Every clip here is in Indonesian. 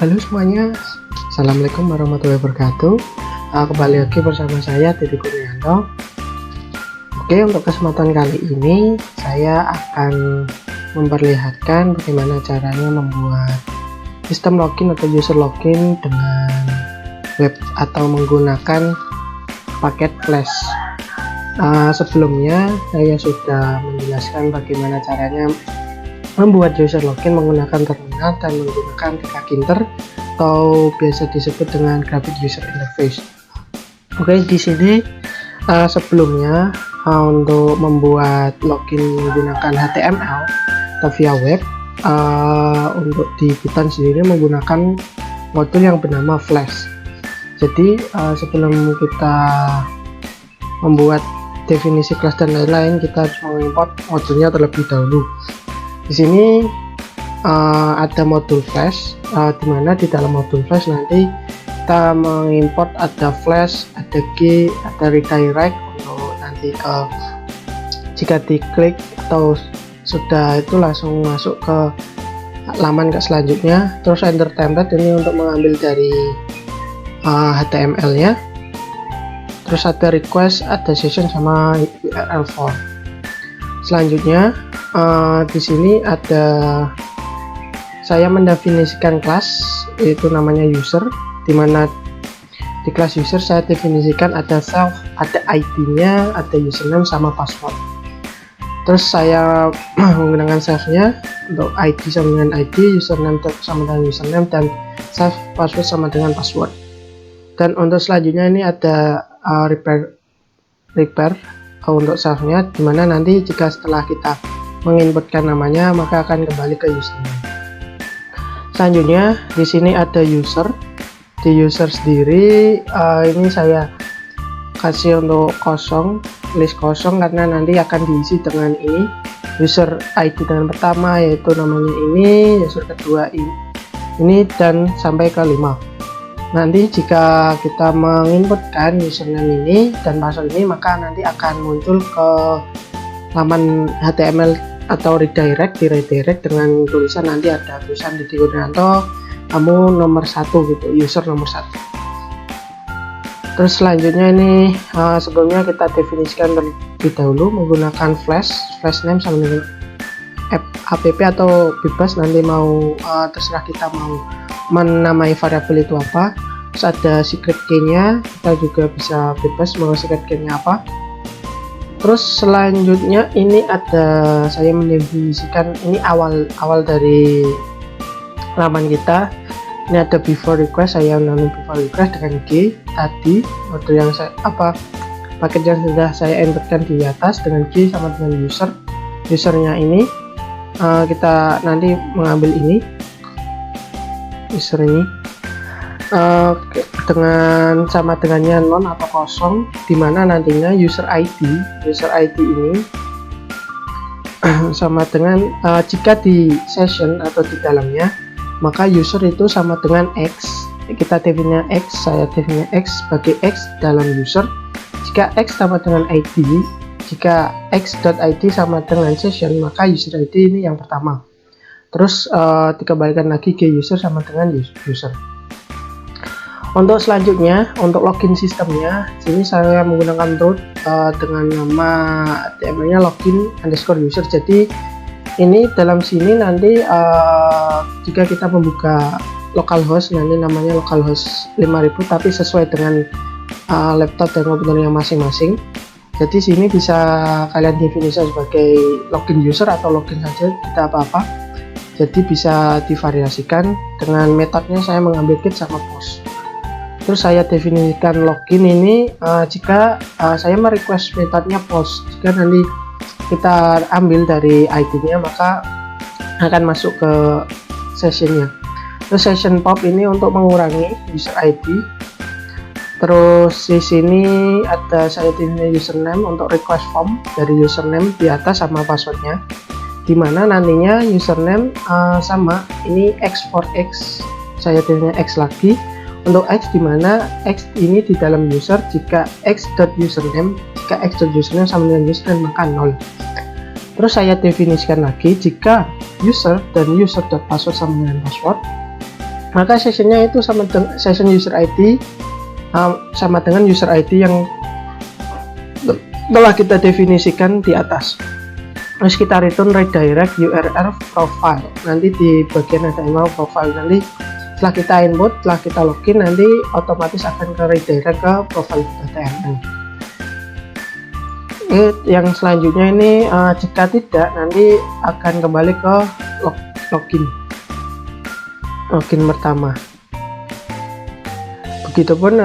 Halo semuanya, Assalamualaikum warahmatullahi wabarakatuh. Kembali lagi bersama saya Didi Kurnianto. Oke, untuk kesempatan kali ini saya akan memperlihatkan bagaimana caranya membuat sistem login atau user login dengan web atau menggunakan paket Flash. Sebelumnya saya sudah menjelaskan bagaimana caranya membuat user login menggunakan terminal dan menggunakan Tkinter atau biasa disebut dengan graphic user interface. Oke, di sini sebelumnya untuk membuat login menggunakan HTML atau via web, untuk di Python sendiri menggunakan modul yang bernama Flash. Jadi sebelum kita membuat definisi kelas dan lain-lain, kita harus mengimport modulnya terlebih dahulu. Di sini ada modul Flash, dimana di dalam modul Flash nanti kita mengimport ada Flash, ada G, ada redirect untuk nanti jika diklik atau sudah itu langsung masuk ke halaman ke selanjutnya. Terus enter template ini untuk mengambil dari HTML nya. Terus ada request, ada session sama URL form. Selanjutnya di sini ada saya mendefinisikan kelas, yaitu namanya user, dimana di kelas user saya definisikan ada self, ada ID-nya, ada username sama password. Terus saya menggunakan self-nya untuk ID sama dengan ID, username sama dengan username, dan self password sama dengan password. Dan untuk selanjutnya ini ada repair untuk self-nya, dimana nanti jika setelah kita menginputkan namanya maka akan kembali ke username. Selanjutnya di sini ada user. Di user sendiri ini saya kasih untuk kosong, list kosong, karena nanti akan diisi dengan ini user ID dengan pertama yaitu namanya ini, user kedua ini dan sampai ke 5. Nanti jika kita menginputkan username ini dan password ini, maka nanti akan muncul ke laman HTML atau redirect, di redirect dengan tulisan, nanti ada tulisan Didi Kurnianto, kamu nomor 1 gitu, user nomor 1. Terus selanjutnya ini sebelumnya kita definisikan terlebih dahulu menggunakan flash name sama dengan app atau bebas, nanti mau terserah kita mau menamai variabel itu apa. Terus ada secret key nya, kita juga bisa bebas mau secret key nya apa. Terus selanjutnya ini ada saya mendefinisikan ini awal dari laman kita. Ini ada before request, saya menamai before request dengan G tadi, modul yang paket yang sudah saya inputkan di atas dengan G sama dengan usernya ini. Kita nanti mengambil ini user ini dengan sama dengannya non atau kosong, dimana nantinya user ID ini sama dengan jika di session atau di dalamnya, maka user itu sama dengan X. Kita definisinya X, saya definisinya X sebagai X dalam user. Jika X sama dengan ID, jika X.id sama dengan session, maka user ID ini yang pertama. Terus dikembalikan lagi ke user sama dengan user. Untuk selanjutnya, untuk login sistemnya, sini saya menggunakan root dengan nama HTML-nya login_user. Jadi ini dalam sini nanti jika kita membuka localhost, nanti namanya localhost 5000, tapi sesuai dengan laptop dan komputernya masing-masing. Jadi sini bisa kalian definisi sebagai login user atau login saja, tidak apa-apa. Jadi bisa divariasikan dengan metodenya, saya mengambil get sama post. Terus saya definisikan login ini jika saya merequest metodenya post. Jika nanti kita ambil dari ID-nya maka akan masuk ke sessionnya. Terus session pop ini untuk mengurangi user ID. Terus di sini ada saya definisi username untuk request form dari username di atas sama passwordnya, dimana nantinya username sama ini X for X, saya definisinya X lagi untuk X, dimana X ini di dalam user. Jika X.username sama dengan username maka 0. Terus saya definisikan lagi jika user dan user.password sama dengan password, maka sessionnya itu sama dengan session user ID, sama dengan user ID yang telah kita definisikan di atas. Terus kita return redirect URL profile, nanti di bagian HTML profile. Nanti setelah kita input, setelah kita login, nanti otomatis akan ke redirect ke profile HTML. Yang selanjutnya ini jika tidak, nanti akan kembali ke login pertama. Begitupun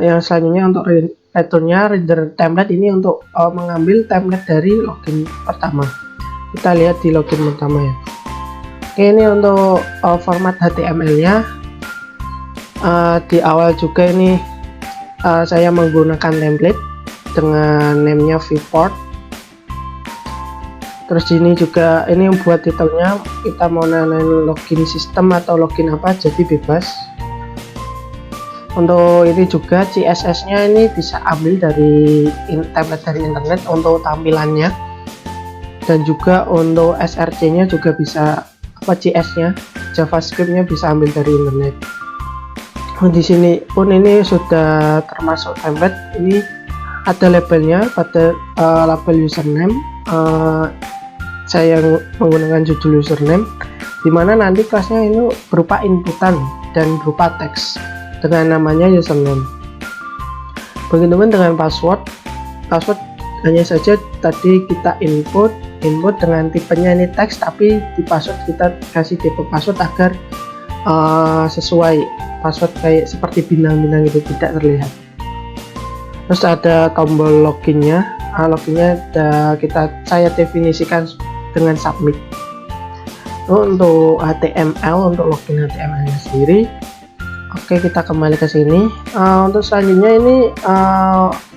yang selanjutnya untuk returnnya reader template ini untuk mengambil template dari login pertama. Kita lihat di login pertama ya. Oke, ini untuk format HTML nya di awal juga ini saya menggunakan template dengan namenya viewport. Terus ini juga ini buat titelnya kita mau namain login sistem atau login apa, jadi bebas. Untuk ini juga CSS nya ini bisa ambil dari template dari internet untuk tampilannya, dan juga untuk src nya juga bisa, JS nya JavaScript nya bisa ambil dari internet. Di sini pun ini sudah termasuk template. Ini ada labelnya pada label username. Saya menggunakan judul username, dimana nanti kelasnya ini berupa inputan dan berupa teks dengan namanya username. Begitupun dengan password hanya saja tadi kita input dengan tipenya ini teks, tapi di password kita kasih tipe password agar sesuai password kayak seperti bintang-bintang itu, tidak terlihat. Terus ada tombol loginnya. Loginnya saya definisikan dengan submit. Untuk HTML, untuk login HTML nya sendiri, oke, kita kembali ke sini. Untuk selanjutnya ini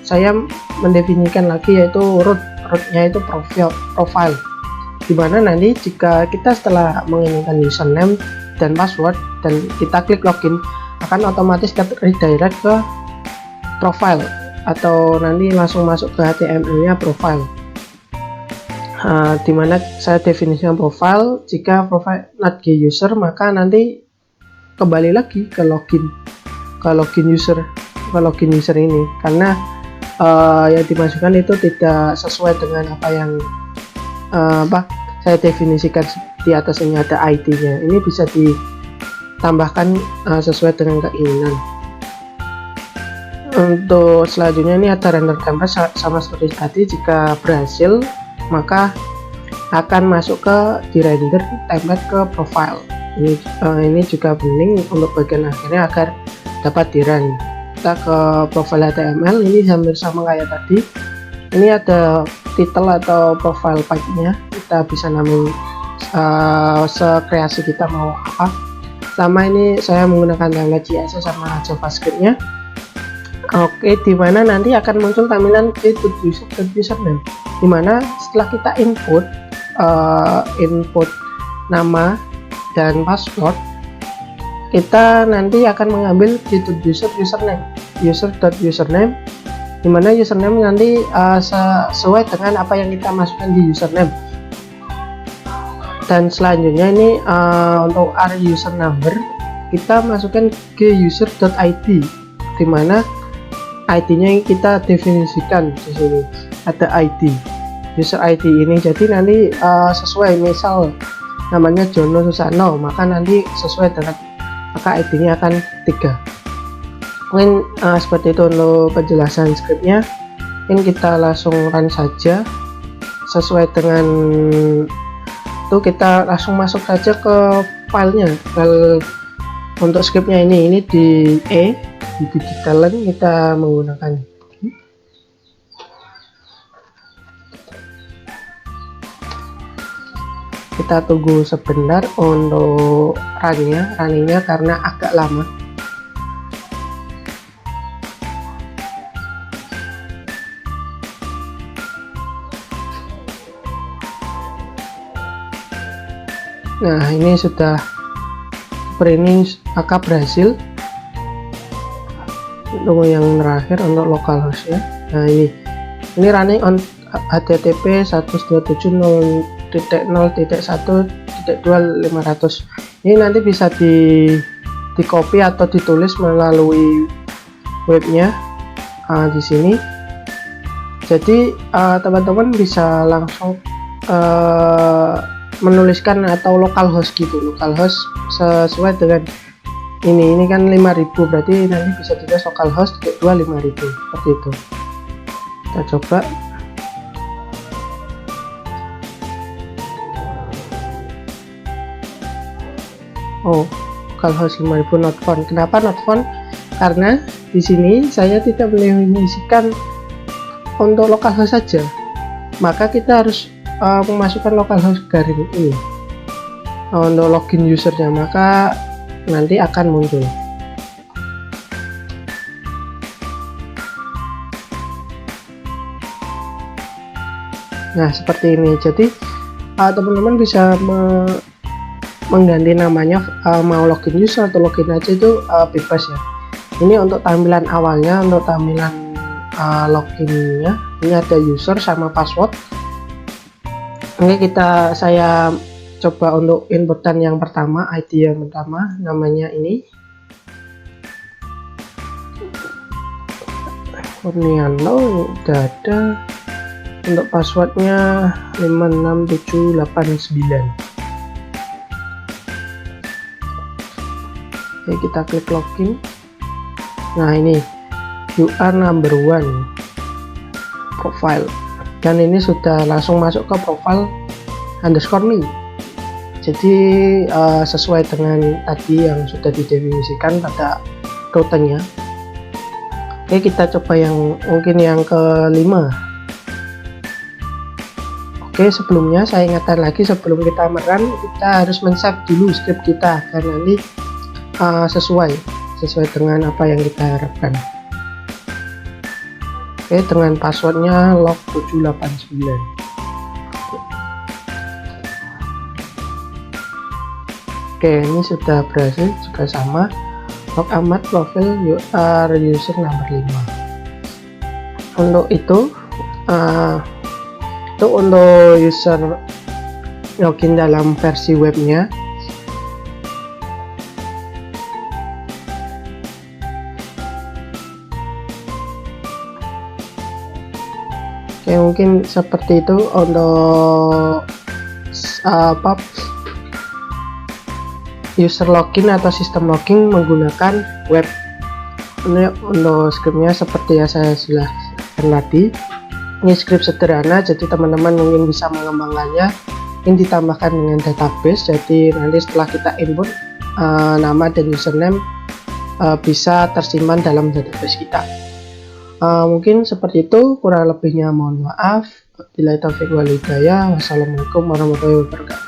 saya mendefinisikan lagi, yaitu rootnya itu profile, dimana nanti jika kita setelah menginginkan username dan password dan kita klik login, akan otomatis redirect ke profile atau nanti langsung masuk ke HTML nya profile. Dimana saya definisikan profile, jika profile not user, maka nanti kembali lagi ke login user ini, karena yang dimasukkan itu tidak sesuai dengan apa yang saya definisikan di atas. Ini ada ID nya, ini bisa ditambahkan sesuai dengan keinginan. Untuk selanjutnya ini ada render template, sama seperti tadi. Jika berhasil, maka akan masuk ke di render template ke profile. Ini juga penting untuk bagian akhirnya agar dapat di run. Kita ke profile HTML, ini hampir sama kayak tadi. Ini ada title atau profile page nya, kita bisa namain sekreasi kita mau apa. Sama ini saya menggunakan template CSS sama JavaScript nya. Oke, dimana nanti akan muncul tampilan username, dimana setelah kita input nama dan password, kita nanti akan mengambil user.username, dimana username nanti sesuai dengan apa yang kita masukkan di username. Dan selanjutnya ini untuk area user number, kita masukkan ke user.id, dimana ID-nya kita definisikan di sini, ada ID, user ID ini. Jadi nanti sesuai, misal namanya Jono Susano, maka nanti sesuai dengan, maka ID-nya akan 3. Mungkin seperti itu untuk penjelasan scriptnya. Mungkin kita langsung run saja. Sesuai dengan itu, kita langsung masuk saja ke filenya. File untuk scriptnya ini di di digital kita menggunakan. Kita tunggu sebentar untuk runningnya karena agak lama. Nah, ini sudah maka berhasil. Tunggu yang terakhir untuk localhost ya. Nah, ini running on HTTP 127.0.1.2.500. Ini nanti bisa di copy atau ditulis melalui webnya di sini. Jadi teman-teman bisa langsung menuliskan atau localhost gitu, localhost sesuai dengan ini kan 5000, berarti nanti bisa ditulis localhost 5000 seperti itu. Kita coba. Oh, localhost 5000 not found. Kenapa not found? Karena di sini saya tidak mengisikan untuk localhost saja, maka kita harus memasukkan localhost garing ini untuk login usernya, maka nanti akan muncul. Nah, seperti ini. Jadi teman-teman bisa mengganti namanya, mau login user atau login aja itu bebas ya. Ini untuk tampilan awalnya, untuk tampilan loginnya ini ada user sama password. Oke, saya coba untuk inputan yang pertama, ID yang pertama, namanya ini Kurniano, udah ada. Untuk passwordnya 56789. Oke, kita klik login. Nah, ini you are number one profile, dan ini sudah langsung masuk ke profile _me. Jadi sesuai dengan tadi yang sudah didefinisikan pada rutenya. Oke, kita coba yang mungkin yang kelima. Oke, sebelumnya saya ingatkan lagi, sebelum kita merun kita harus men-save dulu script kita agar nanti sesuai dengan apa yang kita harapkan. Oke, dengan passwordnya log789. Oke, ini sudah berhasil, juga sama. Log amat profil you are user number 5. Untuk itu untuk user login dalam versi webnya. Oke, mungkin seperti itu untuk user login atau sistem login menggunakan web. Ini untuk scriptnya seperti yang saya jelaskan tadi. Ini script sederhana, jadi teman-teman mungkin bisa mengembangkannya. Ini ditambahkan dengan database, jadi nanti setelah kita input nama dan username bisa tersimpan dalam database kita. Mungkin seperti itu, kurang lebihnya mohon maaf. Wabillahi taufiq wal hidayah. Wassalamualaikum warahmatullahi wabarakatuh.